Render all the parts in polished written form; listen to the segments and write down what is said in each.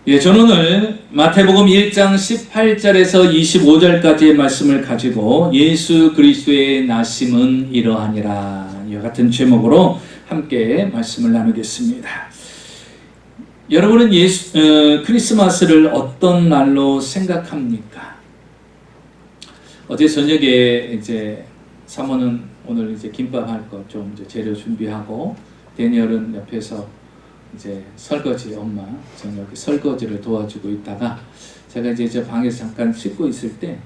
예, 저는 오늘 마태복음 1장 18절에서 25절까지의 말씀을 가지고 예수 그리스도의 나심은 이러하니라 이와 같은 제목으로 함께 말씀을 나누겠습니다. 여러분은 크리스마스를 어떤 날로 생각합니까? 어제 저녁에 이제 사모는 오늘 이제 김밥 할 것 좀 이제 재료 준비하고 데니얼은 옆에서 이제 설거지 엄마 저녁에 설거지를 도와주고 있다가 제가 이제 저 방에서 잠깐 씻고 있을 때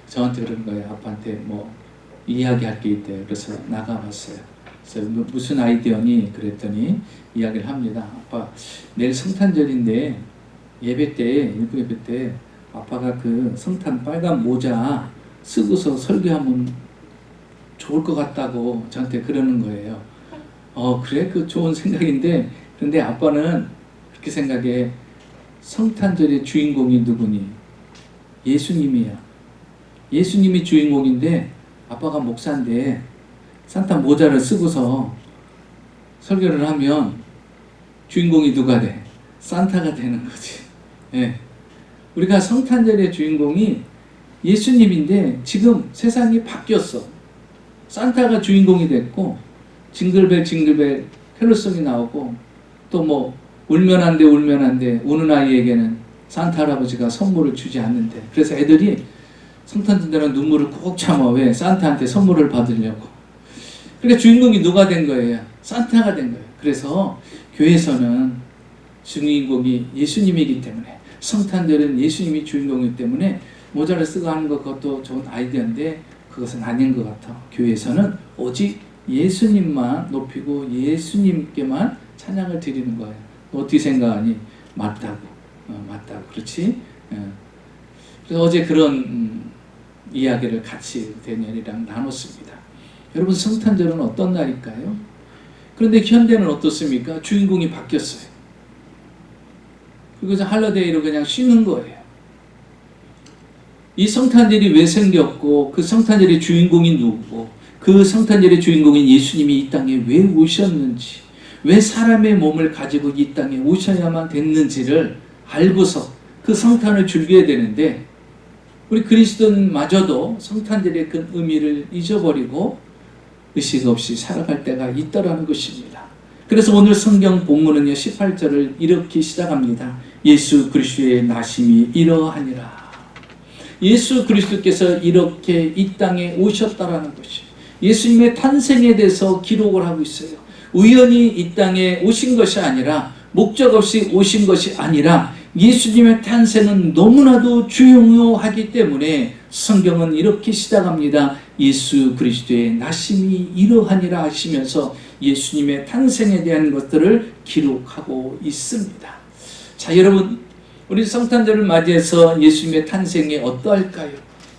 저한테 그런 거예요. 아빠한테 뭐 이야기할 게 있대요. 그래서 나가봤어요. 그래서 무슨 아이디어니? 그랬더니 이야기를 합니다. 아빠 내일 성탄절인데 예배 때 일부 예배 때 아빠가 그 성탄 빨간 모자 쓰고서 설교하면 좋을 것 같다고 저한테 그러는 거예요. 그래? 그 좋은 생각인데 그런데 아빠는 그렇게 생각해. 성탄절의 주인공이 누구니? 예수님이야. 예수님이 주인공인데 아빠가 목사인데 산타 모자를 쓰고서 설교를 하면 주인공이 누가 돼? 산타가 되는 거지. 예. 우리가 성탄절의 주인공이 예수님인데 지금 세상이 바뀌었어. 산타가 주인공이 됐고 징글벨 징글벨 헬로송이 나오고 또 뭐 울면 안 돼 우는 아이에게는 산타 할아버지가 선물을 주지 않는데 그래서 애들이 성탄절에는 눈물을 꼭 참아. 왜? 산타한테 선물을 받으려고. 그러니까 주인공이 누가 된 거예요? 산타가 된 거예요. 그래서 교회에서는 주인공이 예수님이기 때문에 성탄절은 예수님이 주인공이기 때문에 모자를 쓰고 하는 것 그것도 좋은 아이디어인데 그것은 아닌 것 같아. 교회에서는 오직 예수님만 높이고 예수님께만 찬양을 드리는 거예요. 너 어떻게 생각하니? 맞다고. 맞다고. 그렇지? 그래서 어제 그런 이야기를 같이 데니얼이랑 나눴습니다. 여러분 성탄절은 어떤 날일까요? 그런데 현대는 어떻습니까? 주인공이 바뀌었어요. 그리고 할러데이로 그냥 쉬는 거예요. 이 성탄절이 왜 생겼고 그 성탄절의 주인공이 누구고 그 성탄절의 주인공인 예수님이 이 땅에 왜 오셨는지 왜 사람의 몸을 가지고 이 땅에 오셔야만 됐는지를 알고서 그 성탄을 즐겨야 되는데 우리 그리스도인마저도 성탄절의 그 의미를 잊어버리고 의식 없이 살아갈 때가 있더라는 것입니다. 그래서 오늘 성경 본문은요 18절을 이렇게 시작합니다. 예수 그리스도의 나심이 이러하니라. 예수 그리스도께서 이렇게 이 땅에 오셨다라는 것이 예수님의 탄생에 대해서 기록을 하고 있어요. 우연히 이 땅에 오신 것이 아니라 목적 없이 오신 것이 아니라 예수님의 탄생은 너무나도 중요하기 때문에 성경은 이렇게 시작합니다. 예수 그리스도의 나심이 이러하니라 하시면서 예수님의 탄생에 대한 것들을 기록하고 있습니다. 자, 여러분 우리 성탄절을 맞이해서 예수님의 탄생이 어떠할까요?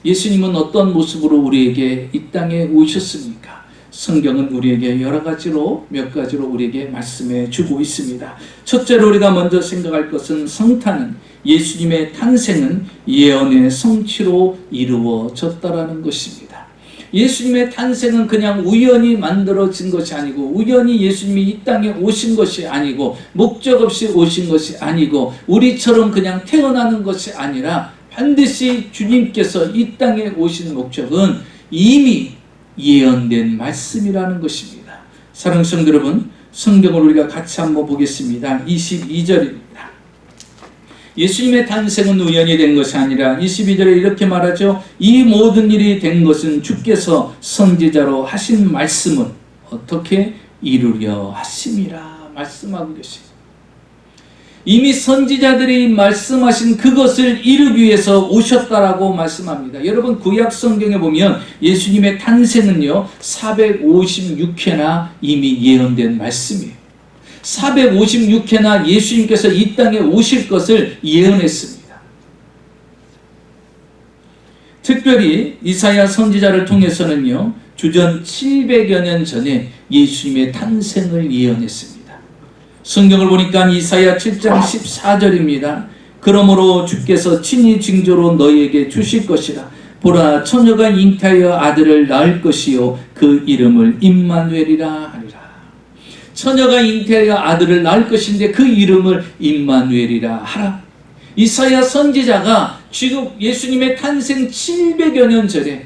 예수님은 어떤 모습으로 우리에게 이 땅에 오셨습니까? 성경은 우리에게 여러 가지로 몇 가지로 우리에게 말씀해 주고 있습니다. 첫째로 우리가 먼저 생각할 것은 성탄은 예수님의 탄생은 예언의 성취로 이루어졌다라는 것입니다. 예수님의 탄생은 그냥 우연히 만들어진 것이 아니고 우연히 예수님이 이 땅에 오신 것이 아니고 목적 없이 오신 것이 아니고 우리처럼 그냥 태어나는 것이 아니라 반드시 주님께서 이 땅에 오신 목적은 이미 예언된 말씀이라는 것입니다. 사랑하는 성도 여러분, 성경을 우리가 같이 한번 보겠습니다. 22절입니다. 예수님의 탄생은 우연히 된 것이 아니라 22절에 이렇게 말하죠. 이 모든 일이 된 것은 주께서 선지자로 하신 말씀을 어떻게 이루려 하심이라 말씀하고 계십니다. 이미 선지자들이 말씀하신 그것을 이루기 위해서 오셨다라고 말씀합니다. 여러분 구약 성경에 보면 예수님의 탄생은요 456회나 이미 예언된 말씀이에요. 456회나 예수님께서 이 땅에 오실 것을 예언했습니다. 특별히 이사야 선지자를 통해서는요 주전 700여 년 전에 예수님의 탄생을 예언했습니다. 성경을 보니까 이사야 7장 14절입니다. 그러므로 주께서 친히 징조로 너희에게 주실 것이라. 보라 처녀가 잉태하여 아들을 낳을 것이요 그 이름을 임마누엘이라 하리라. 처녀가 잉태하여 아들을 낳을 것인데 그 이름을 임마누엘이라 하라. 이사야 선지자가 지금 예수님의 탄생 700여 년 전에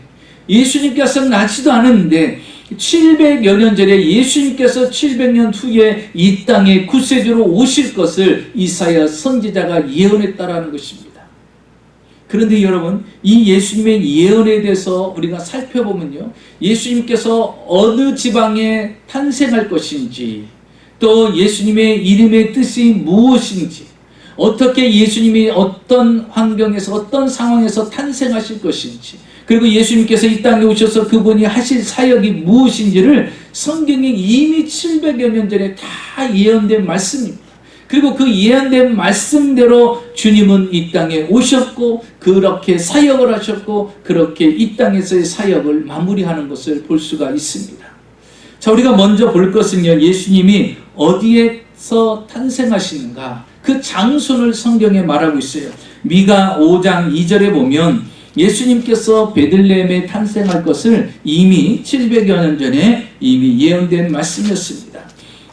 예수님께서 나지도 않았는데 700여 년 전에 예수님께서 700년 후에 이 땅에 구세주로 오실 것을 이사야 선지자가 예언했다라는 것입니다. 그런데 여러분, 이 예수님의 예언에 대해서 우리가 살펴보면요, 예수님께서 어느 지방에 탄생할 것인지, 또 예수님의 이름의 뜻이 무엇인지, 어떻게 예수님이 어떤 환경에서 어떤 상황에서 탄생하실 것인지, 그리고 예수님께서 이 땅에 오셔서 그분이 하실 사역이 무엇인지를 성경이 이미 700여 년 전에 다 예언된 말씀입니다. 그리고 그 예언된 말씀대로 주님은 이 땅에 오셨고 그렇게 사역을 하셨고 그렇게 이 땅에서의 사역을 마무리하는 것을 볼 수가 있습니다. 자, 우리가 먼저 볼 것은요, 예수님이 어디에서 탄생하시는가, 그 장소를 성경에 말하고 있어요. 미가 5장 2절에 보면 예수님께서 베들레헴에 탄생할 것을 이미 700여 년 전에 이미 예언된 말씀이었습니다.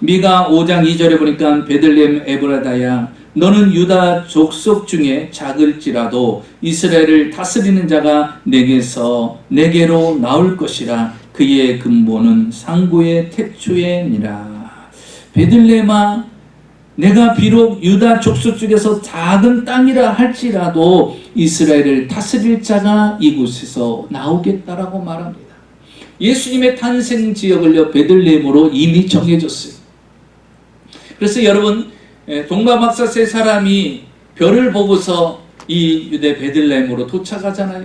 미가 5장 2절에 보니까 베들레헴 에브라다야, 너는 유다 족속 중에 작을지라도 이스라엘을 다스리는 자가 내게로 나올 것이라. 그의 근본은 상고의 태초에니라. 베들레헴아, 내가 비록 유다 족속 중에서 작은 땅이라 할지라도 이스라엘을 다스릴 자가 이곳에서 나오겠다라고 말합니다. 예수님의 탄생 지역을요, 베들레헴으로 이미 정해졌어요. 그래서 여러분, 동방박사 세 사람이 별을 보고서 이 유대 베들레헴으로 도착하잖아요.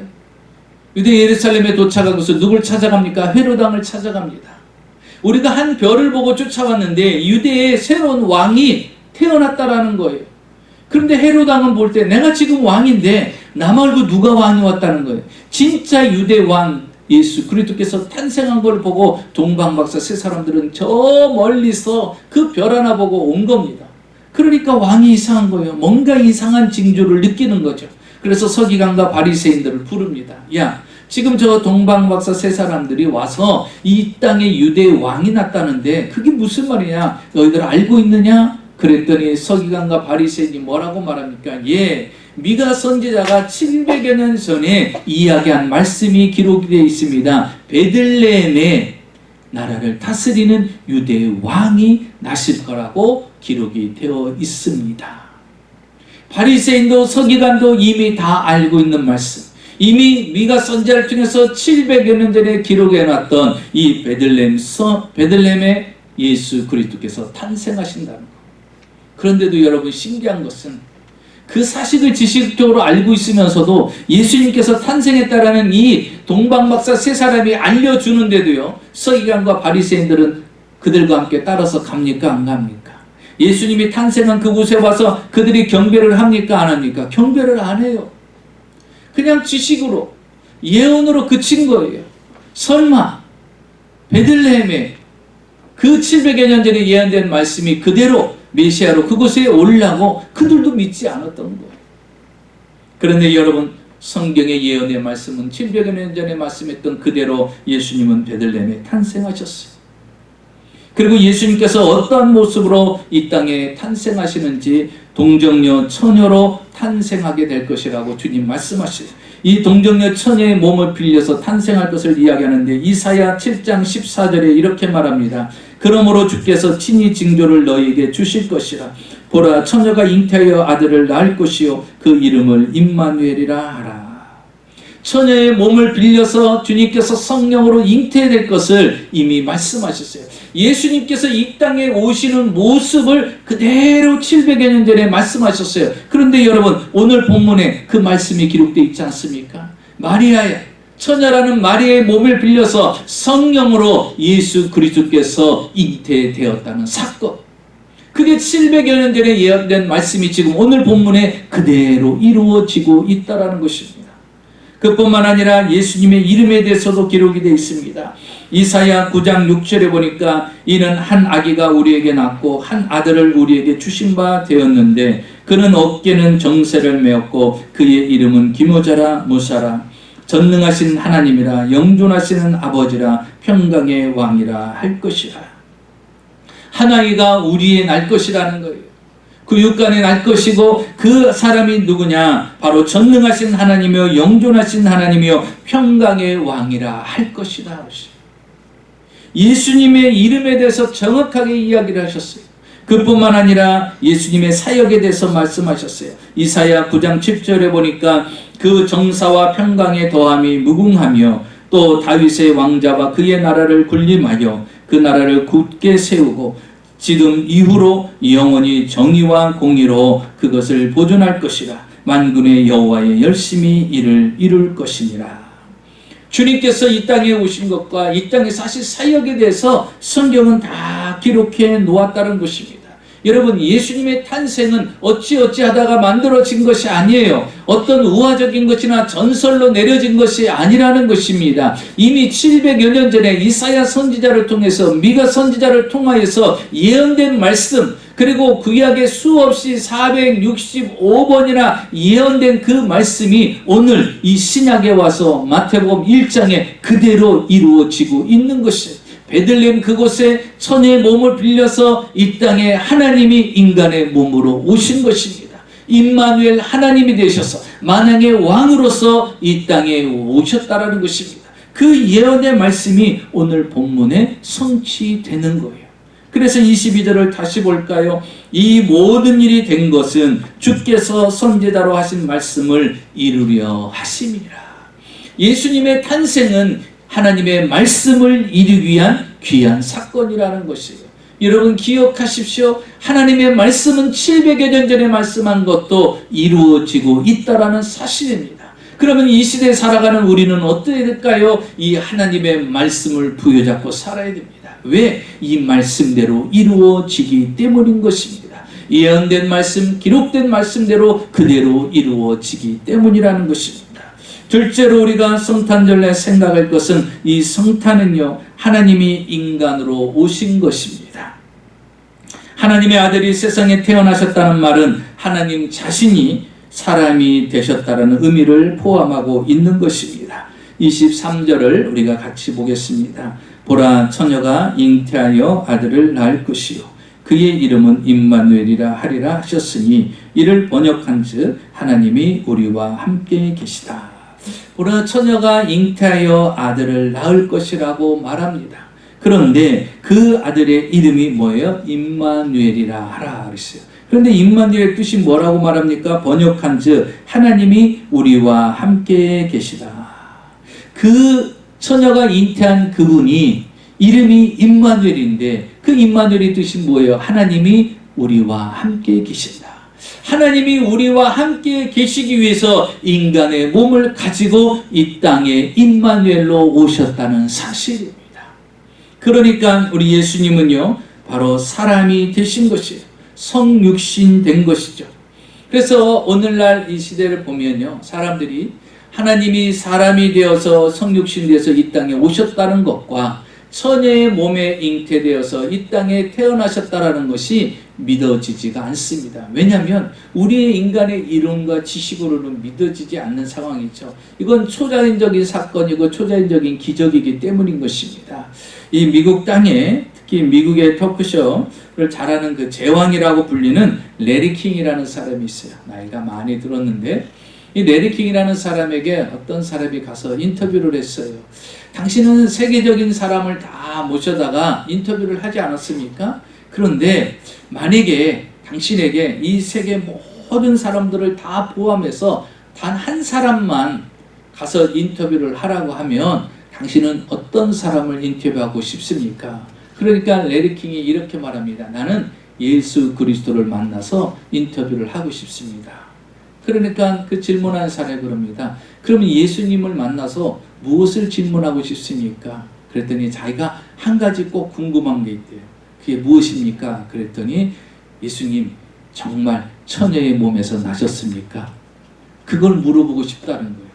유대 예루살렘에 도착하고서 누굴 찾아갑니까? 헤롯 왕을 찾아갑니다. 우리가 한 별을 보고 쫓아왔는데 유대의 새로운 왕이 태어났다라는 거예요. 그런데 헤롯 왕은 볼 때 내가 지금 왕인데 나 말고 누가 왕이 왔다는 거예요. 진짜 유대 왕 예수 그리스도께서 탄생한 걸 보고 동방박사 세 사람들은 저 멀리서 그 별 하나 보고 온 겁니다. 그러니까 왕이 이상한 거예요. 뭔가 이상한 징조를 느끼는 거죠. 그래서 서기관과 바리새인들을 부릅니다. 야, 지금 저 동방박사 세 사람들이 와서 이 땅에 유대 왕이 났다는데 그게 무슨 말이냐? 너희들 알고 있느냐? 그랬더니 서기관과 바리새인이 뭐라고 말합니까? 예, 미가 선지자가 700여 년 전에 이야기한 말씀이 기록이 되어 있습니다. 베들레헴에 나라를 다스리는 유대의 왕이 나실 거라고 기록이 되어 있습니다. 바리새인도 서기관도 이미 다 알고 있는 말씀, 이미 미가 선지자를 통해서 700여 년 전에 기록해놨던 이 베들레헴에 예수 그리스도께서 탄생하신다는 것. 그런데도 여러분, 신기한 것은 그 사실을 지식적으로 알고 있으면서도 예수님께서 탄생했다라는 이 동방박사 세 사람이 알려주는데도요, 서기관과 바리새인들은 그들과 함께 따라서 갑니까? 안 갑니까? 예수님이 탄생한 그곳에 와서 그들이 경배를 합니까? 안 합니까? 경배를 안 해요. 그냥 지식으로, 예언으로 그친 거예요. 설마 베들레헴에 그 700여 년 전에 예언된 말씀이 그대로 메시아로 그곳에 오려고 그들도 믿지 않았던 거예요. 그런데 여러분, 성경의 예언의 말씀은 700여 년 전에 말씀했던 그대로 예수님은 베들레헴에 탄생하셨어요. 그리고 예수님께서 어떠한 모습으로 이 땅에 탄생하시는지 동정녀 처녀로 탄생하게 될 것이라고 주님 말씀하시죠. 이 동정녀 처녀의 몸을 빌려서 탄생할 것을 이야기하는데 이사야 7장 14절에 이렇게 말합니다. 그러므로 주께서 친히 징조를 너희에게 주실 것이라. 보라, 처녀가 잉태하여 아들을 낳을 것이요 그 이름을 임마누엘이라 하라. 처녀의 몸을 빌려서 주님께서 성령으로 잉태될 것을 이미 말씀하셨어요. 예수님께서 이 땅에 오시는 모습을 그대로 700여 년 전에 말씀하셨어요. 그런데 여러분, 오늘 본문에 그 말씀이 기록되어 있지 않습니까? 마리아의 처녀라는 마리아의 몸을 빌려서 성령으로 예수 그리스도께서 잉태되었다는 사건, 그게 700여 년 전에 예언된 말씀이 지금 오늘 본문에 그대로 이루어지고 있다는 것입니다. 그뿐만 아니라 예수님의 이름에 대해서도 기록이 되어 있습니다. 이사야 9장 6절에 보니까 이는 한 아기가 우리에게 낳고 한 아들을 우리에게 주신 바 되었는데 그는 어깨는 정세를 메었고 그의 이름은 기모자라 무사라 전능하신 하나님이라 영존하시는 아버지라 평강의 왕이라 할 것이라. 한 아이가 우리의 날 것이라는 거예요. 그 육간에 날 것이고 그 사람이 누구냐? 바로 전능하신 하나님이요 영존하신 하나님이요 평강의 왕이라 할 것이다. 예수님의 이름에 대해서 정확하게 이야기를 하셨어요. 그뿐만 아니라 예수님의 사역에 대해서 말씀하셨어요. 이사야 9장 7절에 보니까 그 정사와 평강의 더함이 무궁하며 또 다윗의 왕자와 그의 나라를 군림하여 그 나라를 굳게 세우고 지금 이후로 영원히 정의와 공의로 그것을 보존할 것이라. 만군의 여호와의 열심히 이를 이룰 것이니라. 주님께서 이 땅에 오신 것과 이 땅의 사실 사역에 대해서 성경은 다 기록해 놓았다는 것입니다. 여러분, 예수님의 탄생은 어찌하다가 만들어진 것이 아니에요. 어떤 우화적인 것이나 전설로 내려진 것이 아니라는 것입니다. 이미 700여 년 전에 이사야 선지자를 통해서 미가 선지자를 통하여서 예언된 말씀, 그리고 구약에 수없이 465번이나 예언된 그 말씀이 오늘 이 신약에 와서 마태복음 1장에 그대로 이루어지고 있는 것이에요. 베들레헴 그곳에 천의 몸을 빌려서 이 땅에 하나님이 인간의 몸으로 오신 것입니다. 임마누엘 하나님이 되셔서 만왕의 왕으로서 이 땅에 오셨다라는 것입니다. 그 예언의 말씀이 오늘 본문에 성취되는 거예요. 그래서 22절을 다시 볼까요? 이 모든 일이 된 것은 주께서 선지자로 하신 말씀을 이루려 하심이라. 예수님의 탄생은 하나님의 말씀을 이루기 위한 귀한 사건이라는 것이에요. 여러분 기억하십시오. 하나님의 말씀은 700여 년 전에 말씀한 것도 이루어지고 있다라는 사실입니다. 그러면 이 시대에 살아가는 우리는 어떻게 될까요? 이 하나님의 말씀을 부여잡고 살아야 됩니다. 왜? 이 말씀대로 이루어지기 때문인 것입니다. 예언된 말씀, 기록된 말씀대로 그대로 이루어지기 때문이라는 것입니다. 둘째로 우리가 성탄절에 생각할 것은 이 성탄은요, 하나님이 인간으로 오신 것입니다. 하나님의 아들이 세상에 태어나셨다는 말은 하나님 자신이 사람이 되셨다는 의미를 포함하고 있는 것입니다. 23절을 우리가 같이 보겠습니다. 보라, 처녀가 잉태하여 아들을 낳을 것이요 그의 이름은 임마누엘이라 하리라 하셨으니 이를 번역한즉 하나님이 우리와 함께 계시다. 보라, 처녀가 잉태하여 아들을 낳을 것이라고 말합니다. 그런데 그 아들의 이름이 뭐예요? 임마누엘이라 하라 그랬어요. 그런데 임마누엘 뜻이 뭐라고 말합니까? 번역한즉 하나님이 우리와 함께 계시다. 그 처녀가 잉태한 그분이 이름이 임마누엘인데 그 임마누엘의 뜻이 뭐예요? 하나님이 우리와 함께 계신다. 하나님이 우리와 함께 계시기 위해서 인간의 몸을 가지고 이 땅에 임마누엘로 오셨다는 사실입니다. 그러니까 우리 예수님은요, 바로 사람이 되신 것이에요. 성육신 된 것이죠. 그래서 오늘날 이 시대를 보면요, 사람들이 하나님이 사람이 되어서 성육신 되어서 이 땅에 오셨다는 것과 처녀의 몸에 잉태되어서 이 땅에 태어나셨다라는 것이 믿어지지가 않습니다. 왜냐하면 우리의 인간의 이론과 지식으로는 믿어지지 않는 상황이죠. 이건 초자연적인 사건이고 초자연적인 기적이기 때문인 것입니다. 이 미국 땅에 특히 미국의 토크쇼를 잘하는 그 제왕이라고 불리는 레리 킹이라는 사람이 있어요. 나이가 많이 들었는데 이 레리 킹이라는 사람에게 어떤 사람이 가서 인터뷰를 했어요. 당신은 세계적인 사람을 다 모셔다가 인터뷰를 하지 않았습니까? 그런데 만약에 당신에게 이 세계 모든 사람들을 다 포함해서 단 한 사람만 가서 인터뷰를 하라고 하면 당신은 어떤 사람을 인터뷰하고 싶습니까? 그러니까 레리 킹이 이렇게 말합니다. 나는 예수 그리스도를 만나서 인터뷰를 하고 싶습니다. 그러니까 그 질문한 사람이 그럽니다. 그러면 예수님을 만나서 무엇을 질문하고 싶습니까? 그랬더니 자기가 한 가지 꼭 궁금한 게 있대요. 그게 무엇입니까? 그랬더니 예수님 정말 처녀의 몸에서 나셨습니까? 그걸 물어보고 싶다는 거예요.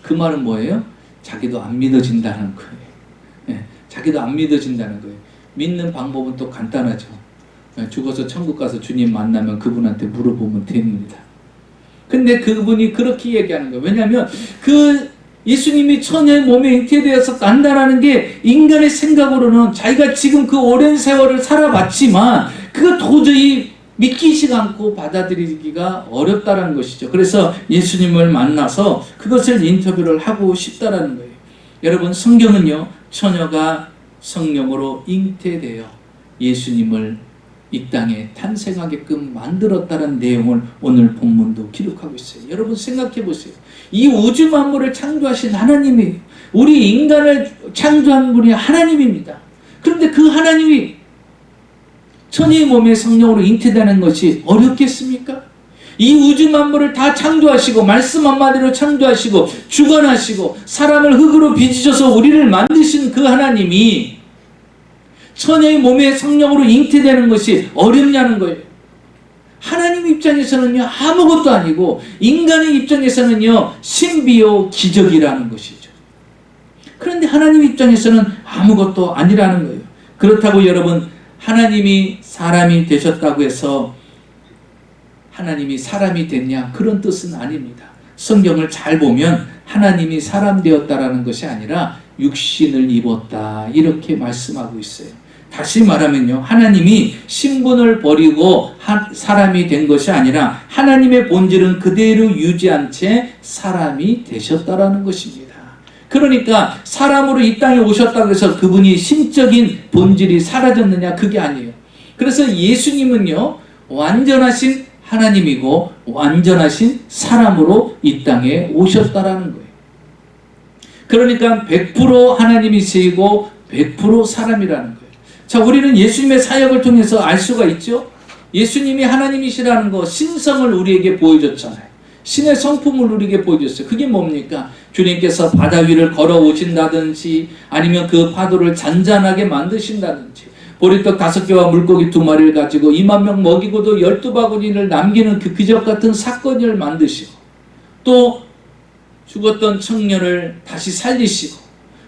그 말은 뭐예요? 자기도 안 믿어진다는 거예요. 네, 자기도 안 믿어진다는 거예요. 믿는 방법은 또 간단하죠. 죽어서 천국 가서 주님 만나면 그분한테 물어보면 됩니다. 근데 그분이 그렇게 얘기하는 거예요. 왜냐하면 그 예수님이 처녀의 몸에 잉태되어서 난다라는 게 인간의 생각으로는 자기가 지금 그 오랜 세월을 살아봤지만 그거 도저히 믿기지가 흔치가 않고 받아들이기가 어렵다는 것이죠. 그래서 예수님을 만나서 그것을 인터뷰를 하고 싶다라는 거예요. 여러분, 성경은요, 처녀가 성령으로 잉태되어 예수님을 이 땅에 탄생하게끔 만들었다는 내용을 오늘 본문도 기록하고 있어요. 여러분, 생각해 보세요. 이 우주 만물을 창조하신 하나님이, 우리 인간을 창조한 분이 하나님입니다. 그런데 그 하나님이 처녀의 몸에 성령으로 잉태되는 것이 어렵겠습니까? 이 우주 만물을 다 창조하시고 말씀 한마디로 창조하시고 주관하시고 사람을 흙으로 빚으셔서 우리를 만드신 그 하나님이 처녀의 몸에 성령으로 잉태되는 것이 어렵냐는 거예요. 하나님 입장에서는요, 아무것도 아니고 인간의 입장에서는요, 신비요 기적이라는 것이죠. 그런데 하나님 입장에서는 아무것도 아니라는 거예요. 그렇다고 여러분, 하나님이 사람이 되셨다고 해서 하나님이 사람이 됐냐, 그런 뜻은 아닙니다. 성경을 잘 보면 하나님이 사람 되었다라는 것이 아니라 육신을 입었다, 이렇게 말씀하고 있어요. 다시 말하면요, 하나님이 신분을 버리고 사람이 된 것이 아니라 하나님의 본질은 그대로 유지한 채 사람이 되셨다라는 것입니다. 그러니까 사람으로 이 땅에 오셨다고 해서 그분이 신적인 본질이 사라졌느냐, 그게 아니에요. 그래서 예수님은요, 완전하신 하나님이고 완전하신 사람으로 이 땅에 오셨다라는 거예요. 그러니까 100% 하나님이시고 100% 사람이라는 거예요. 자, 우리는 예수님의 사역을 통해서 알 수가 있죠. 예수님이 하나님이시라는 거, 신성을 우리에게 보여줬잖아요. 신의 성품을 우리에게 보여줬어요. 그게 뭡니까? 주님께서 바다 위를 걸어오신다든지 아니면 그 파도를 잔잔하게 만드신다든지 보리떡 5개와 물고기 2마리를 가지고 2만 명 먹이고도 12바구니를 남기는 그 기적 같은 사건을 만드시고, 또 죽었던 청년을 다시 살리시고,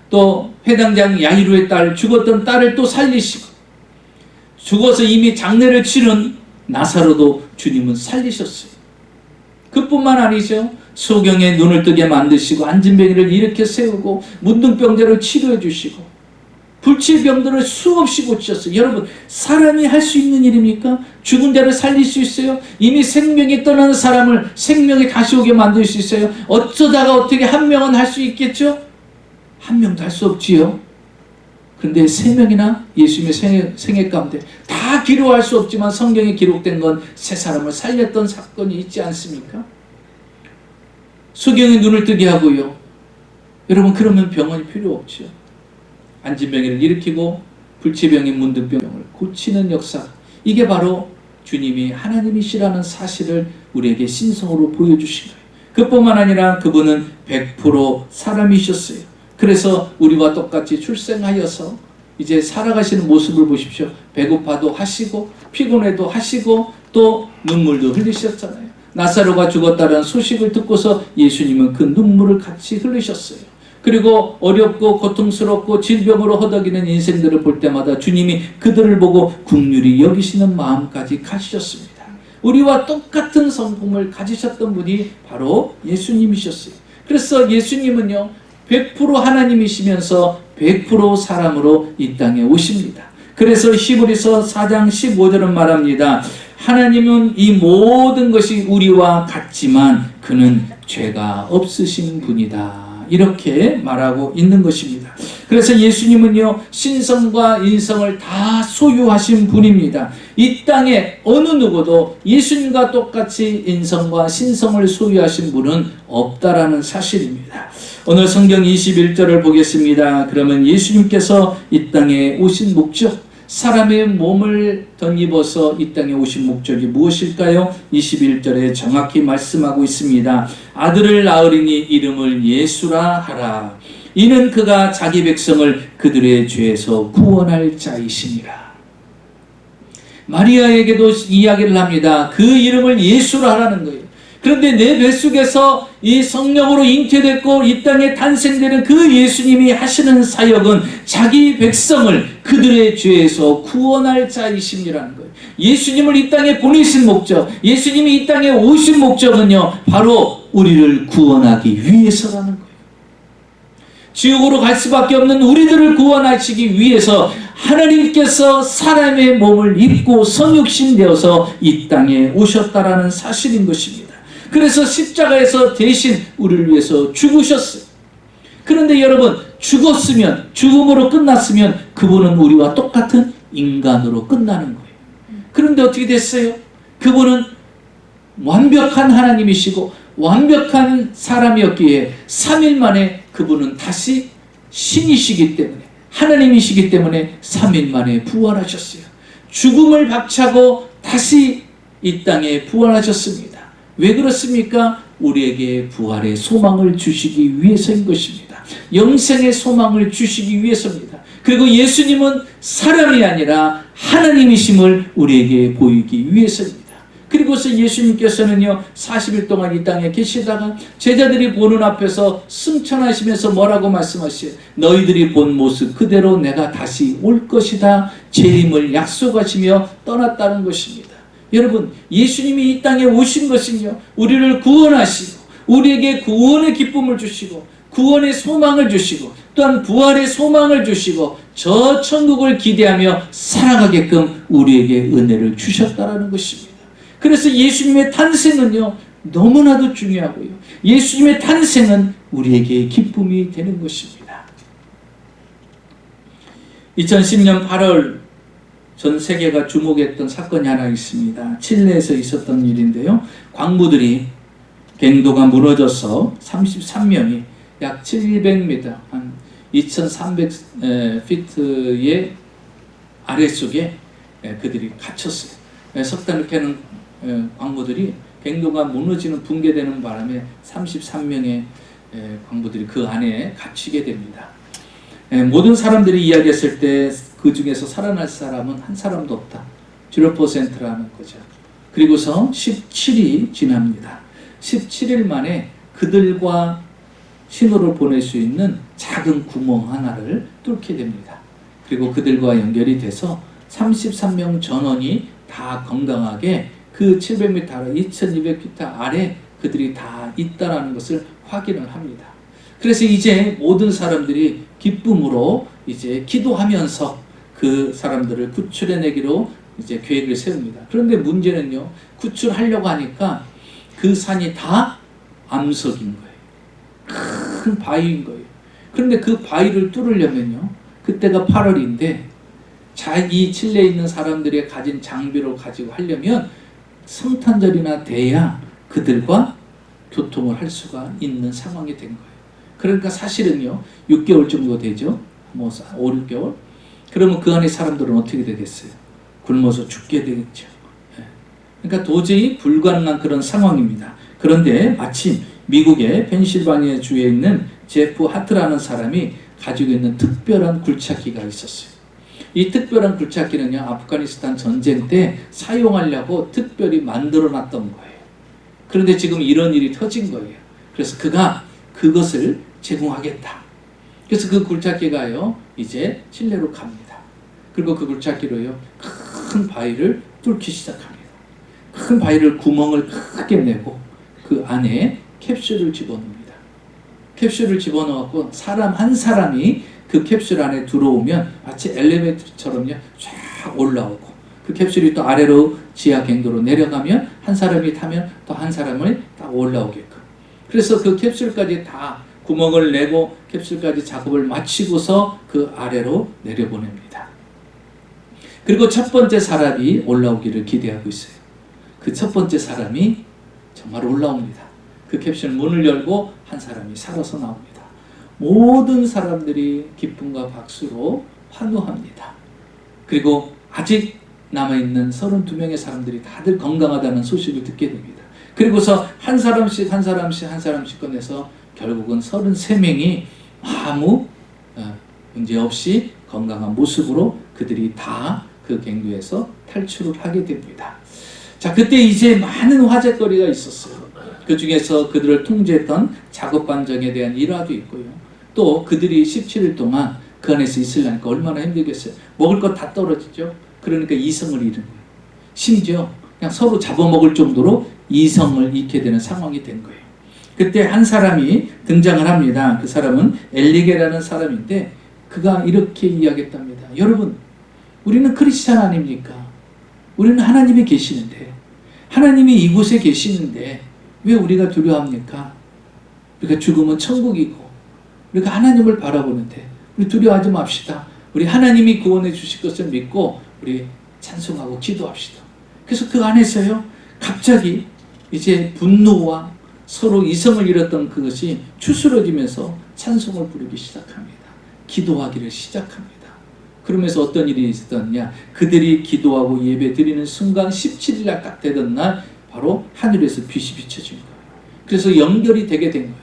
또 회당장 야이로의 딸, 죽었던 딸을 또 살리시고, 죽어서 이미 장례를 치른 나사로도 주님은 살리셨어요. 그뿐만 아니죠. 소경의 눈을 뜨게 만드시고 안진뱅이를 일으켜 세우고 문둥병자를 치료해 주시고 불치의 병들을 수없이 고치셨어요. 여러분, 사람이 할 수 있는 일입니까? 죽은 자를 살릴 수 있어요? 이미 생명이 떠나는 사람을 생명에 다시 오게 만들 수 있어요? 어쩌다가 어떻게 한 명은 할 수 있겠죠? 한 명도 할 수 없지요. 그런데 3명이나 예수님의 생애 가운데 다 기록할 수 없지만 성경에 기록된 건 3사람을 살렸던 사건이 있지 않습니까? 소경의 눈을 뜨게 하고요. 여러분, 그러면 병원이 필요 없죠. 안진병이를 일으키고 불치병인 문둥병을 고치는 역사, 이게 바로 주님이 하나님이시라는 사실을 우리에게 신성으로 보여주신 거예요. 그뿐만 아니라 그분은 100% 사람이셨어요. 그래서 우리와 똑같이 출생하여서 이제 살아가시는 모습을 보십시오. 배고파도 하시고 피곤해도 하시고 또 눈물도 흘리셨잖아요. 나사로가 죽었다는 소식을 듣고서 예수님은 그 눈물을 같이 흘리셨어요. 그리고 어렵고 고통스럽고 질병으로 허덕이는 인생들을 볼 때마다 주님이 그들을 보고 긍휼히 여기시는 마음까지 가지셨습니다. 우리와 똑같은 성품을 가지셨던 분이 바로 예수님이셨어요. 그래서 예수님은요, 100% 하나님이시면서 100% 사람으로 이 땅에 오십니다. 그래서 히브리서 4장 15절은 말합니다. 하나님은 이 모든 것이 우리와 같지만 그는 죄가 없으신 분이다, 이렇게 말하고 있는 것입니다. 그래서 예수님은요, 신성과 인성을 다 소유하신 분입니다. 이 땅에 어느 누구도 예수님과 똑같이 인성과 신성을 소유하신 분은 없다라는 사실입니다. 오늘 성경 21절을 보겠습니다. 그러면 예수님께서 이 땅에 오신 목적, 사람의 몸을 덧입어서 이 땅에 오신 목적이 무엇일까요? 21절에 정확히 말씀하고 있습니다. 아들을 낳으리니 이름을 예수라 하라. 이는 그가 자기 백성을 그들의 죄에서 구원할 자이시니라. 마리아에게도 이야기를 합니다. 그 이름을 예수라 하라는 거예요. 그런데 내 뱃속에서 이 성령으로 잉태됐고 이 땅에 탄생되는 그 예수님이 하시는 사역은 자기 백성을 그들의 죄에서 구원할 자이심이라는 거예요. 예수님을 이 땅에 보내신 목적, 예수님이 이 땅에 오신 목적은요, 바로 우리를 구원하기 위해서라는 거예요. 지옥으로 갈 수밖에 없는 우리들을 구원하시기 위해서 하나님께서 사람의 몸을 입고 성육신 되어서 이 땅에 오셨다라는 사실인 것입니다. 그래서 십자가에서 대신 우리를 위해서 죽으셨어요. 그런데 여러분, 죽었으면, 죽음으로 끝났으면 그분은 우리와 똑같은 인간으로 끝나는 거예요. 그런데 어떻게 됐어요? 그분은 완벽한 하나님이시고 완벽한 사람이었기에 3일 만에 그분은 다시 신이시기 때문에, 하나님이시기 때문에 3일 만에 부활하셨어요. 죽음을 박차고 다시 이 땅에 부활하셨습니다. 왜 그렇습니까? 우리에게 부활의 소망을 주시기 위해서인 것입니다. 영생의 소망을 주시기 위해서입니다. 그리고 예수님은 사람이 아니라 하나님이심을 우리에게 보이기 위해서입니다. 그리고서 예수님께서는요, 40일 동안 이 땅에 계시다가 제자들이 보는 앞에서 승천하시면서 뭐라고 말씀하시요? 너희들이 본 모습 그대로 내가 다시 올 것이다. 재림을 약속하시며 떠났다는 것입니다. 여러분, 예수님이 이 땅에 오신 것은요, 우리를 구원하시고 우리에게 구원의 기쁨을 주시고 구원의 소망을 주시고 또한 부활의 소망을 주시고 저 천국을 기대하며 살아가게끔 우리에게 은혜를 주셨다라는 것입니다. 그래서 예수님의 탄생은요, 너무나도 중요하고요, 예수님의 탄생은 우리에게 기쁨이 되는 것입니다. 2010년 8월 전 세계가 주목했던 사건이 하나 있습니다. 칠레에서 있었던 일인데요, 광부들이 갱도가 무너져서 33명이 약 700m, 한 2300피트의 아래쪽에 그들이 갇혔어요. 석탄을 캐는 광부들이 갱도가 무너지는 붕괴되는 바람에 33명의 광부들이 그 안에 갇히게 됩니다. 모든 사람들이 이야기했을 때 그 중에서 살아날 사람은 한 사람도 없다. 0%라는 거죠. 그리고서 17이 지납니다. 17일 만에 그들과 신호를 보낼 수 있는 작은 구멍 하나를 뚫게 됩니다. 그리고 그들과 연결이 돼서 33명 전원이 다 건강하게 그 700m 아래, 2200m 아래 그들이 다 있다라는 것을 확인을 합니다. 그래서 이제 모든 사람들이 기쁨으로 이제 기도하면서 그 사람들을 구출해내기로 이제 계획을 세웁니다. 그런데 문제는요, 구출하려고 하니까 그 산이 다 암석인 거예요. 큰 바위인 거예요. 그런데 그 바위를 뚫으려면요, 그때가 8월인데 자기 칠레에 있는 사람들이 가진 장비로 가지고 하려면 성탄절이나 돼야 그들과 교통을 할 수가 있는 상황이 된 거예요. 그러니까 사실은요, 6개월 정도 되죠. 뭐 5, 6개월. 그러면 그 안에 사람들은 어떻게 되겠어요? 굶어서 죽게 되겠죠. 그러니까 도저히 불가능한 그런 상황입니다. 그런데 마침 미국의 펜실바니아 주에 있는 제프 하트라는 사람이 가지고 있는 특별한 굴착기가 있었어요. 이 특별한 굴착기는요, 아프가니스탄 전쟁 때 사용하려고 특별히 만들어 놨던 거예요. 그런데 지금 이런 일이 터진 거예요. 그래서 그가 그것을 제공하겠다. 그래서 그 굴착기가요, 이제 칠레로 갑니다. 그리고 그 굴착기로요, 큰 바위를 뚫기 시작합니다. 큰 바위를 구멍을 크게 내고 그 안에 캡슐을 집어넣습니다. 캡슐을 집어넣고 사람 한 사람이 그 캡슐 안에 들어오면 마치 엘리베이터처럼요, 쫙 올라오고 그 캡슐이 또 아래로 지하 갱도로 내려가면 한 사람이 타면 또 한 사람을 딱 올라오게끔. 그래서 그 캡슐까지 다 구멍을 내고 캡슐까지 작업을 마치고서 그 아래로 내려보냅니다. 그리고 첫 번째 사람이 올라오기를 기대하고 있어요. 그 첫 번째 사람이 정말 올라옵니다. 그 캡슐 문을 열고 한 사람이 살아서 나옵니다. 모든 사람들이 기쁨과 박수로 환호합니다. 그리고 아직 남아있는 32명의 사람들이 다들 건강하다는 소식을 듣게 됩니다. 그리고서 한 사람씩 꺼내서 결국은 33명이 아무 문제 없이 건강한 모습으로 그들이 다 그 갱도에서 탈출을 하게 됩니다. 자, 그때 이제 많은 화제거리가 있었어요. 그 중에서 그들을 통제했던 작업 반정에 대한 일화도 있고요. 또 그들이 17일 동안 그 안에서 있으려니까 얼마나 힘들겠어요. 먹을 것 다 떨어지죠. 그러니까 이성을 잃은 거예요. 심지어 그냥 서로 잡아먹을 정도로 이성을 잃게 되는 상황이 된 거예요. 그때 한 사람이 등장을 합니다. 그 사람은 엘리게라는 사람인데 그가 이렇게 이야기했답니다. 여러분, 우리는 크리스찬 아닙니까? 우리는 하나님이 계시는데, 하나님이 이곳에 계시는데 왜 우리가 두려워합니까? 우리가 죽으면 천국이고 우리가 하나님을 바라보는데 우리 두려워하지 맙시다. 우리 하나님이 구원해 주실 것을 믿고 우리 찬송하고 기도합시다. 그래서 그 안에서요, 갑자기 이제 분노와 서로 이성을 잃었던 그것이 추스러지면서 찬송을 부르기 시작합니다. 기도하기를 시작합니다. 그러면서 어떤 일이 있었느냐, 그들이 기도하고 예배 드리는 순간 17일 날 딱 되던 날 바로 하늘에서 빛이 비춰진 거예요. 그래서 연결이 되게 된 거예요.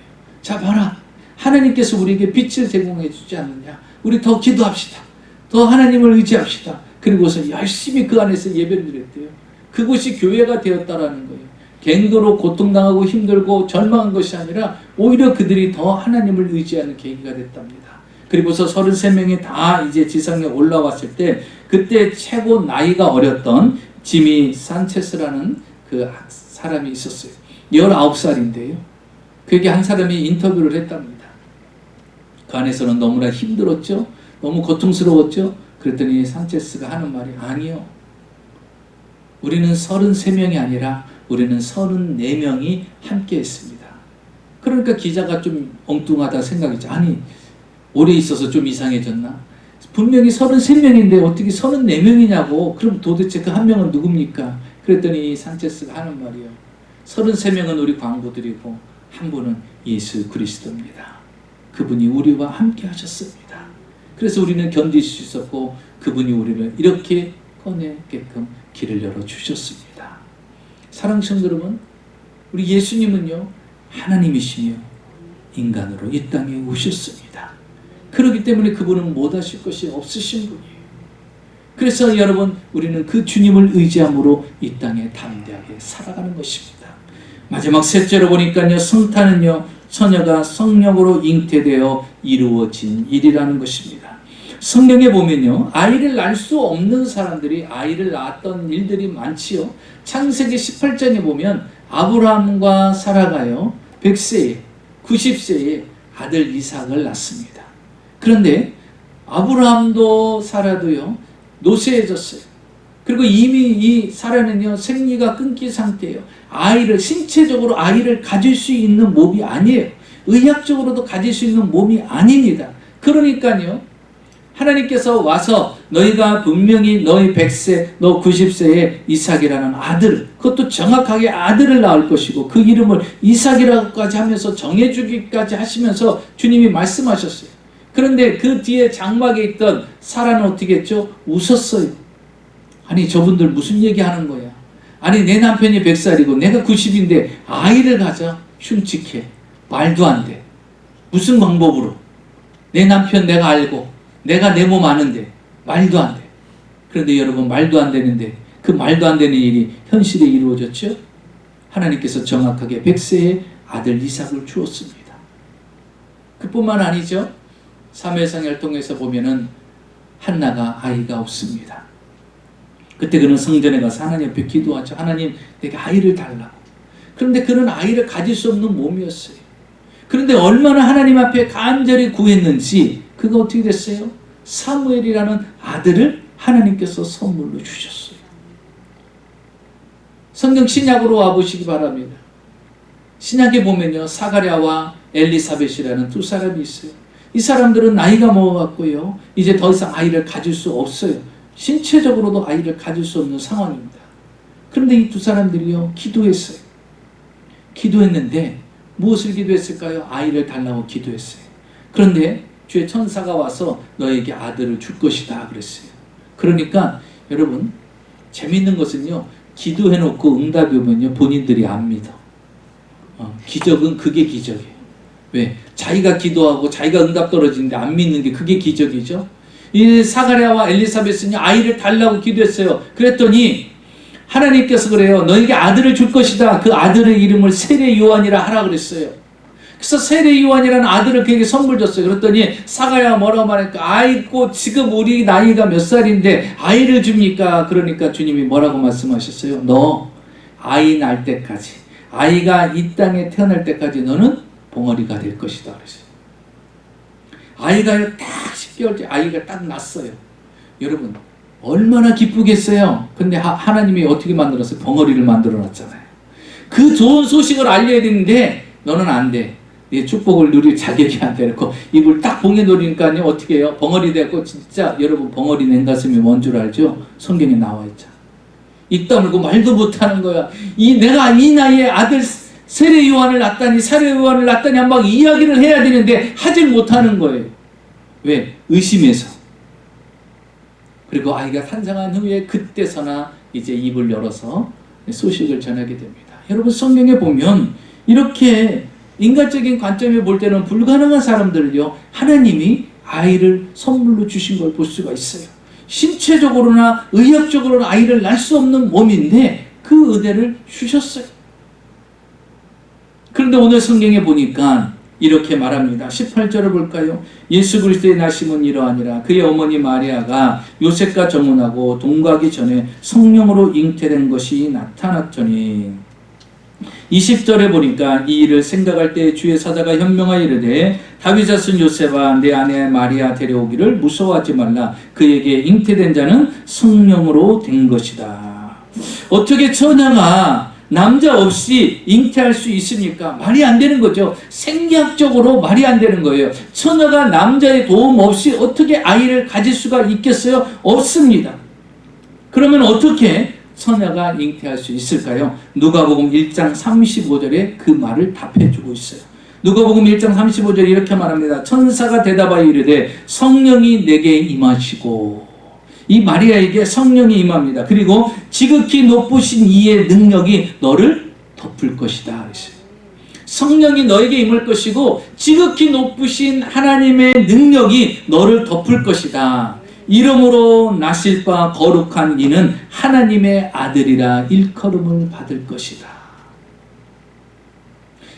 자 봐라, 하나님께서 우리에게 빛을 제공해 주지 않느냐, 우리 더 기도합시다. 더 하나님을 의지합시다. 그리고서 열심히 그 안에서 예배를 드렸대요. 그곳이 교회가 되었다라는 거예요. 갱도로 고통당하고 힘들고 절망한 것이 아니라 오히려 그들이 더 하나님을 의지하는 계기가 됐답니다. 그리고서 33명이 다 이제 지상에 올라왔을 때 그때 최고 나이가 어렸던 지미 산체스라는 그 사람이 있었어요. 19살인데요. 그에게 한 사람이 인터뷰를 했답니다. 그 안에서는 너무나 힘들었죠. 너무 고통스러웠죠. 그랬더니 산체스가 하는 말이, 아니요, 우리는 33명이 아니라 우리는 34명이 함께 했습니다. 그러니까 기자가 좀 엉뚱하다 생각했죠. 아니, 오래 있어서 좀 이상해졌나? 분명히 33명인데 어떻게 34명이냐고. 그럼 도대체 그 한 명은 누굽니까? 그랬더니 산체스가 하는 말이요, 33명은 우리 광부들이고 한 분은 예수 그리스도입니다. 그분이 우리와 함께 하셨습니다. 그래서 우리는 견딜 수 있었고 그분이 우리를 이렇게 꺼내게끔 길을 열어주셨습니다. 사랑하는 성도 여러분, 우리 예수님은요, 하나님이시며 인간으로 이 땅에 오셨습니다. 그렇기 때문에 그분은 못하실 것이 없으신 분이에요. 그래서 여러분, 우리는 그 주님을 의지함으로 이 땅에 담대하게 살아가는 것입니다. 마지막 셋째로 보니까요, 성탄은요, 처녀가 성령으로 잉태되어 이루어진 일이라는 것입니다. 성경에 보면요, 아이를 낳을 수 없는 사람들이 아이를 낳았던 일들이 많지요. 창세기 18장에 보면 아브라함과 사라가요, 100세에 90세에 아들 이삭을 낳습니다. 그런데 아브라함도 사라도요, 노쇠해졌어요. 그리고 이미 이 사라는요, 생리가 끊긴 상태예요. 신체적으로 아이를 가질 수 있는 몸이 아니에요. 의학적으로도 가질 수 있는 몸이 아닙니다. 그러니까요, 하나님께서 와서 너희가 분명히 너희 100세, 너 90세에 이삭이라는 아들, 그것도 정확하게 아들을 낳을 것이고 그 이름을 이삭이라고까지 하면서 정해주기까지 하시면서 주님이 말씀하셨어요. 그런데 그 뒤에 장막에 있던 사라는 어떻게 했죠? 웃었어요. 아니, 저분들 무슨 얘기하는 거야? 아니, 내 남편이 100살이고 내가 90인데 아이를 가져? 흉측해. 말도 안 돼. 무슨 방법으로? 내 남편 내가 알고 내가 내 몸 아는데 말도 안 돼. 그런데 여러분, 말도 안 되는데 그 말도 안 되는 일이 현실에 이루어졌죠? 하나님께서 정확하게 100세의 아들 이삭을 주었습니다. 그뿐만 아니죠. 사무엘상을 통해서 보면은 한나가 아이가 없습니다. 그때 그는 성전에 가서 하나님 앞에 기도하죠. 하나님, 내게 아이를 달라고. 그런데 그는 아이를 가질 수 없는 몸이었어요. 그런데 얼마나 하나님 앞에 간절히 구했는지 그가 어떻게 됐어요? 사무엘이라는 아들을 하나님께서 선물로 주셨어요. 성경 신약으로 와보시기 바랍니다. 신약에 보면요, 사가랴와 엘리사벳이라는 두 사람이 있어요. 이 사람들은 나이가 먹어갖고요, 이제 더 이상 아이를 가질 수 없어요. 신체적으로도 아이를 가질 수 없는 상황입니다. 그런데 이 두 사람들이요, 기도했어요. 기도했는데 무엇을 기도했을까요? 아이를 달라고 기도했어요. 그런데 주의 천사가 와서 너에게 아들을 줄 것이다 그랬어요. 그러니까 여러분, 재밌는 것은요, 기도해놓고 응답이 오면요, 본인들이 안 믿어. 기적은 그게 기적이에요. 왜? 자기가 기도하고 자기가 응답 떨어지는데 안 믿는 게 그게 기적이죠. 이 사가랴와 엘리사벳은요, 아이를 달라고 기도했어요. 그랬더니 하나님께서 그래요, 너에게 아들을 줄 것이다. 그 아들의 이름을 세례 요한이라 하라 그랬어요. 그래서 세례 요한이라는 아들을 그에게 선물 줬어요. 그랬더니 사가랴가 뭐라고 말할까? 아이고, 지금 우리 나이가 몇 살인데 아이를 줍니까? 그러니까 주님이 뭐라고 말씀하셨어요? 너 아이 낳을 때까지, 아이가 이 땅에 태어날 때까지 너는 벙어리가 될 것이다 그랬어요. 아이가 딱 10개월째 아이가 딱 났어요. 여러분 얼마나 기쁘겠어요. 근데 하나님이 어떻게 만들었어요? 벙어리를 만들어 놨잖아요. 그 좋은 소식을 알려야 되는데 너는 안 돼. 네 축복을 누릴 자격이 안 되고 입을 딱 봉해 놓으니까요 어떻게 해요? 벙어리 되고 진짜 여러분 벙어리 낸 가슴이 뭔 줄 알죠? 성경에 나와 있잖아. 입 다물고 말도 못하는 거야. 내가 이 나이에 아들 세례 요한을 낳다니 사례 요한을 낳다니 막 이야기를 해야 되는데 하질 못하는 거예요. 왜? 의심해서. 그리고 아이가 탄생한 후에 그때서나 이제 입을 열어서 소식을 전하게 됩니다. 여러분 성경에 보면 이렇게 인간적인 관점에 볼 때는 불가능한 사람들을요 하나님이 아이를 선물로 주신 걸 볼 수가 있어요. 신체적으로나 의학적으로는 아이를 낳을 수 없는 몸인데 그 은혜를 주셨어요. 그런데 오늘 성경에 보니까 이렇게 말합니다. 18절을 볼까요? 예수 그리스도의 나심은 이러하니라. 그의 어머니 마리아가 요셉과 정혼하고 동거하기 전에 성령으로 잉태된 것이 나타났더니 20절에 보니까 이 일을 생각할 때 주의 사자가 현명하여 이르되 다윗 자손 요셉아 내 아내 마리아 데려오기를 무서워하지 말라. 그에게 잉태된 자는 성령으로 된 것이다. 어떻게 처녀가 남자 없이 잉태할 수 있습니까? 말이 안 되는 거죠. 생리학적으로 말이 안 되는 거예요. 처녀가 남자의 도움 없이 어떻게 아이를 가질 수가 있겠어요? 없습니다. 그러면 어떻게 처녀가 잉태할 수 있을까요? 누가복음 1장 35절에 그 말을 답해주고 있어요. 누가복음 1장 35절에 이렇게 말합니다. 천사가 대답하여 이르되 성령이 내게 임하시고, 이 마리아에게 성령이 임합니다. 그리고 지극히 높으신 이의 능력이 너를 덮을 것이다 그랬어요. 성령이 너에게 임할 것이고 지극히 높으신 하나님의 능력이 너를 덮을 것이다. 이름으로 나실 바 거룩한 이는 하나님의 아들이라 일컬음을 받을 것이다.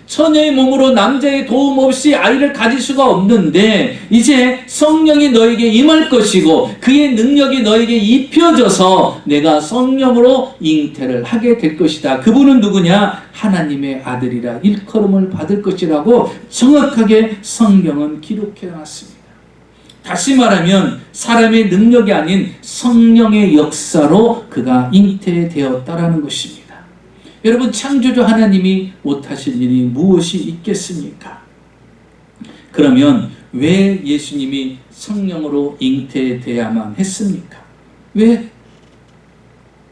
처녀의 몸으로 남자의 도움 없이 아이를 가질 수가 없는데 이제 성령이 너에게 임할 것이고 그의 능력이 너에게 입혀져서 내가 성령으로 잉태를 하게 될 것이다. 그분은 누구냐? 하나님의 아들이라 일컬음을 받을 것이라고 정확하게 성경은 기록해 놨습니다. 다시 말하면 사람의 능력이 아닌 성령의 역사로 그가 잉태되었다라는 것입니다. 여러분 창조주 하나님이 못하실 일이 무엇이 있겠습니까? 그러면 왜 예수님이 성령으로 잉태되어야만 했습니까? 왜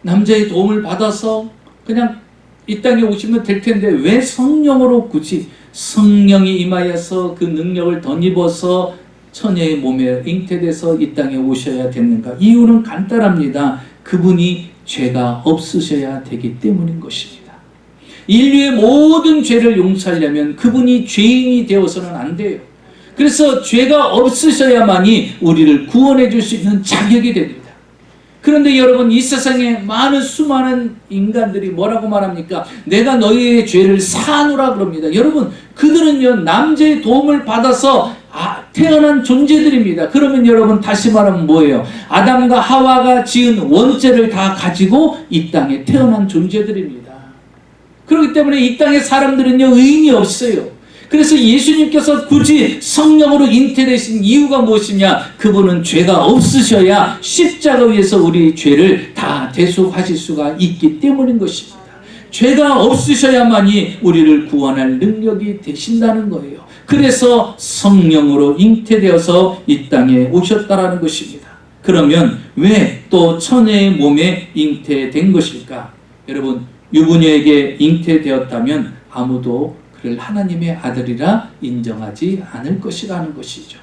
남자의 도움을 받아서 그냥 이 땅에 오시면 될 텐데 왜 성령으로 굳이 성령이 임하여서 그 능력을 덧입어서 처녀의 몸에 잉태돼서 이 땅에 오셔야 됐는가? 이유는 간단합니다. 그분이 죄가 없으셔야 되기 때문인 것입니다. 인류의 모든 죄를 용서하려면 그분이 죄인이 되어서는 안 돼요. 그래서 죄가 없으셔야만이 우리를 구원해 줄 수 있는 자격이 됩니다. 그런데 여러분 이 세상에 많은 수많은 인간들이 뭐라고 말합니까? 내가 너희의 죄를 사하노라 그럽니다. 여러분 그들은요 남자의 도움을 받아서 태어난 존재들입니다. 그러면 여러분 다시 말하면 뭐예요? 아담과 하와가 지은 원죄를 다 가지고 이 땅에 태어난 존재들입니다. 그렇기 때문에 이 땅의 사람들은요 의인이 없어요. 그래서 예수님께서 굳이 성령으로 잉태되신 이유가 무엇이냐? 그분은 죄가 없으셔야 십자가 위에서 우리 죄를 다 대속하실 수가 있기 때문인 것입니다. 죄가 없으셔야만이 우리를 구원할 능력이 되신다는 거예요. 그래서 성령으로 잉태되어서 이 땅에 오셨다라는 것입니다. 그러면 왜 또 처녀의 몸에 잉태된 것일까? 여러분 유부녀에게 잉태되었다면 아무도 그를 하나님의 아들이라 인정하지 않을 것이라는 것이죠.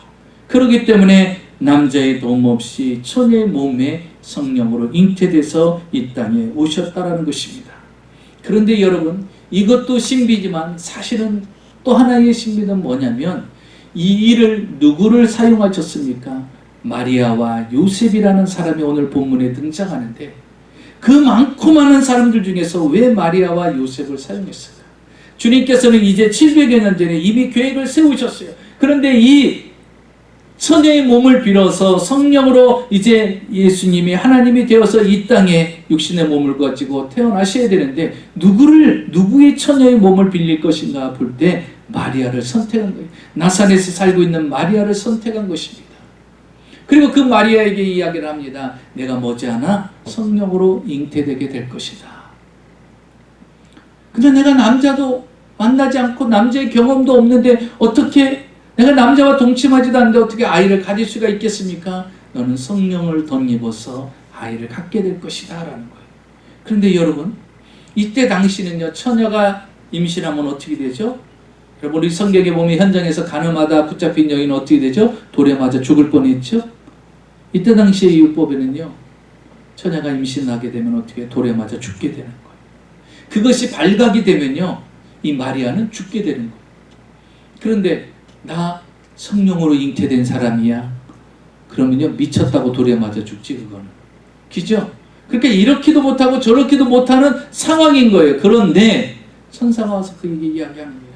그렇기 때문에 남자의 도움 없이 처녀의 몸에 성령으로 잉태돼서 이 땅에 오셨다라는 것입니다. 그런데 여러분 이것도 신비지만 사실은 또 하나의 신비는 뭐냐면 이 일을 누구를 사용하셨습니까? 마리아와 요셉이라는 사람이 오늘 본문에 등장하는데 그 많고 많은 사람들 중에서 왜 마리아와 요셉을 사용했을까? 주님께서는 이제 700여 년 전에 이미 계획을 세우셨어요. 그런데 이 처녀의 몸을 빌어서 성령으로 이제 예수님이 하나님이 되어서 이 땅에 육신의 몸을 가지고 태어나셔야 되는데 누구의 처녀의 몸을 빌릴 것인가 볼 때 마리아를 선택한 거예요. 나사렛에 살고 있는 마리아를 선택한 것입니다. 그리고 그 마리아에게 이야기를 합니다. 내가 머지않아 성령으로 잉태되게 될 것이다. 근데 내가 남자도 만나지 않고 남자의 경험도 없는데 어떻게 내가 남자와 동침하지도 않는데 어떻게 아이를 가질 수가 있겠습니까? 너는 성령을 덧입어서 아이를 갖게 될 것이다 라는 거예요. 그런데 여러분, 이때 당시는요, 처녀가 임신하면 어떻게 되죠? 여러분, 우리 성경에 보면 현장에서 가늠하다 붙잡힌 여인은 어떻게 되죠? 돌에 맞아 죽을 뻔했죠? 이때 당시의 율법에는요, 처녀가 임신하게 되면 어떻게 돌에 맞아 죽게 되는 거예요. 그것이 발각이 되면요, 이 마리아는 죽게 되는 거예요. 그런데 나 성령으로 잉태된 사람이야. 그러면요, 미쳤다고 돌에 맞아 죽지, 그거는. 그죠? 그러니까 이렇게도 못하고 저렇게도 못하는 상황인 거예요. 그런데 천사가 와서 그에게 이야기하는 거예요.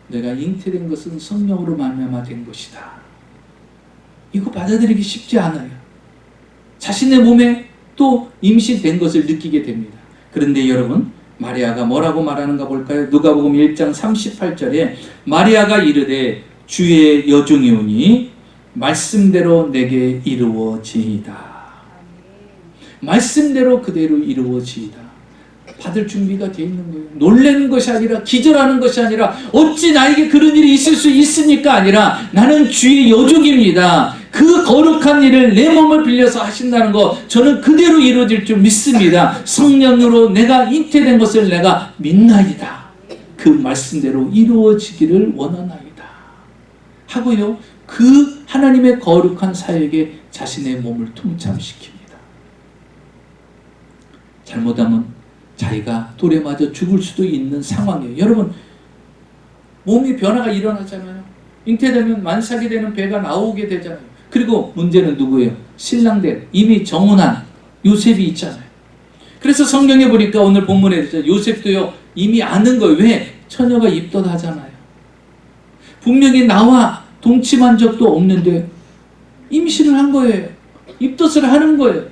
내가 잉태된 것은 성령으로 말미암아 된 것이다. 이거 받아들이기 쉽지 않아요. 자신의 몸에 또 임신된 것을 느끼게 됩니다. 그런데 여러분, 마리아가 뭐라고 말하는가 볼까요? 누가복음 1장 38절에 마리아가 이르되 주의 여종이오니 말씀대로 내게 이루어지이다. 말씀대로 그대로 이루어지이다. 받을 준비가 되어 있는 거예요. 놀라는 것이 아니라, 기절하는 것이 아니라, 어찌 나에게 그런 일이 있을 수 있습니까? 아니라, 나는 주의 여종입니다. 그 거룩한 일을 내 몸을 빌려서 하신다는 거 저는 그대로 이루어질 줄 믿습니다. 성령으로 내가 잉태된 것을 내가 믿나이다. 그 말씀대로 이루어지기를 원하나이다. 하고요, 그 하나님의 거룩한 사역에 자신의 몸을 통참시킵니다. 잘못하면 자기가 돌에 맞아 죽을 수도 있는 상황이에요. 여러분, 몸이 변화가 일어나잖아요. 잉태되면 만삭이 되는 배가 나오게 되잖아요. 그리고 문제는 누구예요? 신랑된 이미 정혼한 요셉이 있잖아요. 그래서 성경에 보니까 오늘 본문에 요셉도요, 이미 아는 거예요. 왜? 처녀가 입덧하잖아요. 분명히 나와 동침한 적도 없는데 임신을 한 거예요. 입덧을 하는 거예요.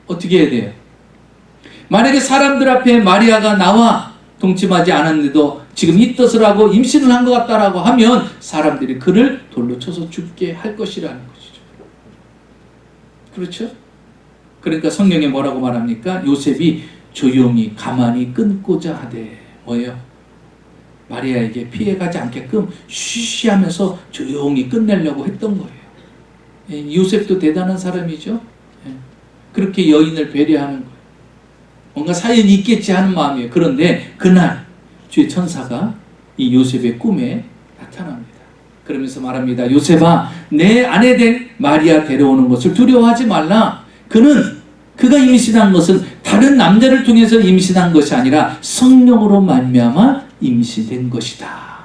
어떻게 해야 돼요? 만약에 사람들 앞에 마리아가 나와 동침하지 않았는데도 지금 입덧을 하고 임신을 한 것 같다라고 하면 사람들이 그를 돌로 쳐서 죽게 할 것이라는 것이죠. 그렇죠? 그러니까 성경에 뭐라고 말합니까? 요셉이 조용히 가만히 끊고자 하되, 뭐예요? 마리아에게 피해가지 않게끔 쉬쉬하면서 조용히 끝내려고 했던 거예요. 요셉도 대단한 사람이죠. 그렇게 여인을 배려하는 거예요. 뭔가 사연이 있겠지 하는 마음이에요. 그런데 그날 주의 천사가 이 요셉의 꿈에 나타납니다. 그러면서 말합니다. 요셉아, 내 아내 된 마리아 데려오는 것을 두려워하지 말라. 그가 임신한 것은 다른 남자를 통해서 임신한 것이 아니라 성령으로 말미암아 임신된 것이다.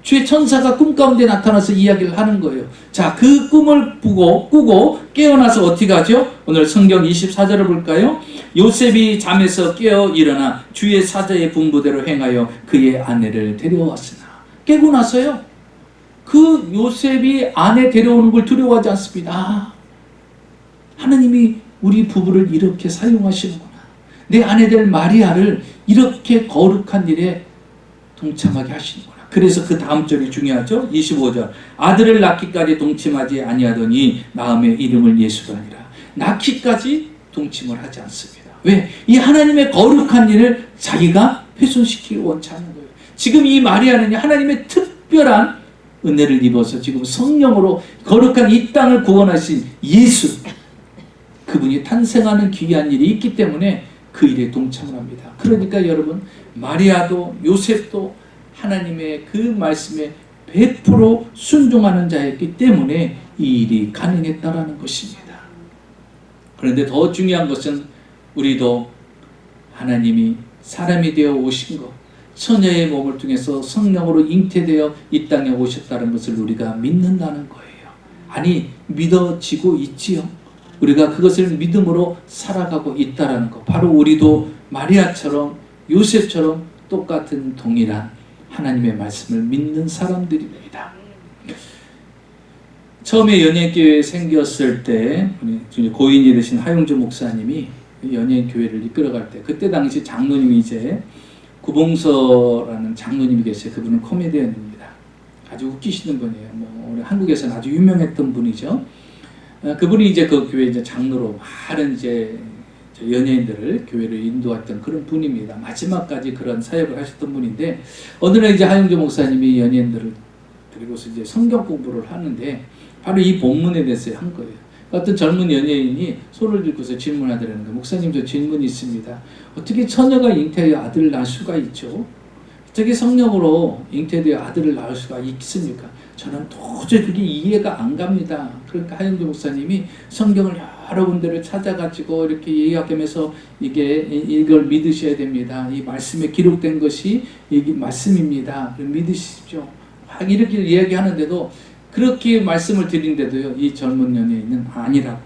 주의 천사가 꿈 가운데 나타나서 이야기를 하는 거예요. 자, 그 꿈을 꾸고 깨어나서 어떻게 하죠? 오늘 성경 24절을 볼까요? 요셉이 잠에서 깨어 일어나 주의 사자의 분부대로 행하여 그의 아내를 데려왔으나. 깨고 나서요, 그 요셉이 아내 데려오는 걸 두려워하지 않습니다. 하나님이 우리 부부를 이렇게 사용하시는구나. 내 아내 될 마리아를 이렇게 거룩한 일에 동참하게 하시는구나. 그래서 그 다음 절이 중요하죠. 25절. 아들을 낳기까지 동침하지 아니하더니 마음의 이름을 예수라니라. 낳기까지 동침을 하지 않습니다. 왜? 이 하나님의 거룩한 일을 자기가 훼손시키기 원치 않은 거예요. 지금 이 마리아는 하나님의 특별한 은혜를 입어서 지금 성령으로 거룩한 이 땅을 구원하신 예수, 그분이 탄생하는 귀한 일이 있기 때문에 그 일에 동참을 합니다. 그러니까 여러분, 마리아도 요셉도 하나님의 그 말씀에 100% 순종하는 자였기 때문에 이 일이 가능했다라는 것입니다. 그런데 더 중요한 것은 우리도 하나님이 사람이 되어 오신 것, 처녀의 몸을 통해서 성령으로 잉태되어 이 땅에 오셨다는 것을 우리가 믿는다는 거예요. 아니, 믿어지고 있지요. 우리가 그것을 믿음으로 살아가고 있다는 것. 바로 우리도 마리아처럼 요셉처럼 똑같은 동일한 하나님의 말씀을 믿는 사람들입니다. 처음에 연예인교회 생겼을 때 우리 고인이 되신 하용주 목사님이 연예인교회를 이끌어갈 때 그때 당시 장로님이 이제 구봉서라는 장로님이 계세요. 그분은 코미디언입니다. 아주 웃기시는 분이에요. 뭐 우리 한국에서는 아주 유명했던 분이죠. 그분이 이제 그 교회 이제 장로로 많은 이제 연예인들을 교회를 인도했던 그런 분입니다. 마지막까지 그런 사역을 하셨던 분인데 어느 날 이제 하용주 목사님이 연예인들을 데리고서 이제 성경 공부를 하는데 바로 이 본문에 대해서 한 거예요. 어떤 젊은 연예인이 손을 들고서 질문하더라는 거예요. 목사님, 저 질문이 있습니다. 어떻게 처녀가 잉태하여 아들을 낳을 수가 있죠? 어떻게 성령으로 잉태되어 아들을 낳을 수가 있습니까? 저는 도저히 그게 이해가 안 갑니다. 그러니까 하용주 목사님이 성경을 여러 군데를 찾아가지고 이렇게 이야기하면서 이걸 믿으셔야 됩니다. 이 말씀에 기록된 것이 이 말씀입니다. 믿으십시오. 막 이렇게 이야기하는데도 그렇게 말씀을 드린데도요, 이 젊은 연예인은 아니라고.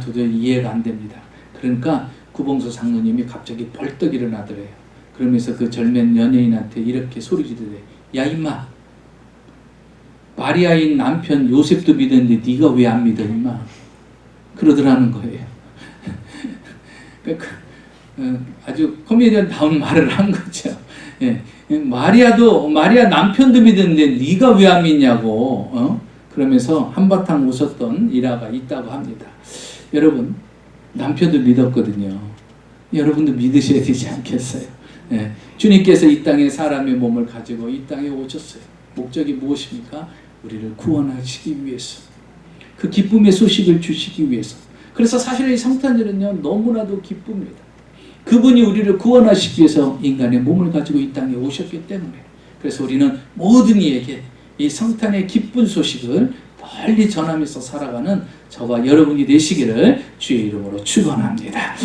도저히 이해가 안 됩니다. 그러니까 구봉서 장로님이 갑자기 벌떡 일어나더래요. 그러면서 그 젊은 연예인한테 이렇게 소리 지르래. 야 임마, 마리아인 남편 요셉도 믿었는데 네가 왜 안 믿어 임마? 그러더라는 거예요. 아주 코미디언다운 말을 한 거죠. 예. 마리아 남편도 믿었는데 네가 왜 안 믿냐고. 그러면서 한바탕 웃었던 일화가 있다고 합니다. 여러분, 남편도 믿었거든요. 여러분도 믿으셔야 되지 않겠어요? 예. 주님께서 이 땅에 사람의 몸을 가지고 이 땅에 오셨어요. 목적이 무엇입니까? 우리를 구원하시기 위해서, 그 기쁨의 소식을 주시기 위해서. 그래서 사실 이 성탄절은요, 너무나도 기쁩니다. 그분이 우리를 구원하시기 위해서 인간의 몸을 가지고 이 땅에 오셨기 때문에. 그래서 우리는 모든 이에게 이 성탄의 기쁜 소식을 널리 전하면서 살아가는 저와 여러분이 되시기를 주의 이름으로 축원합니다.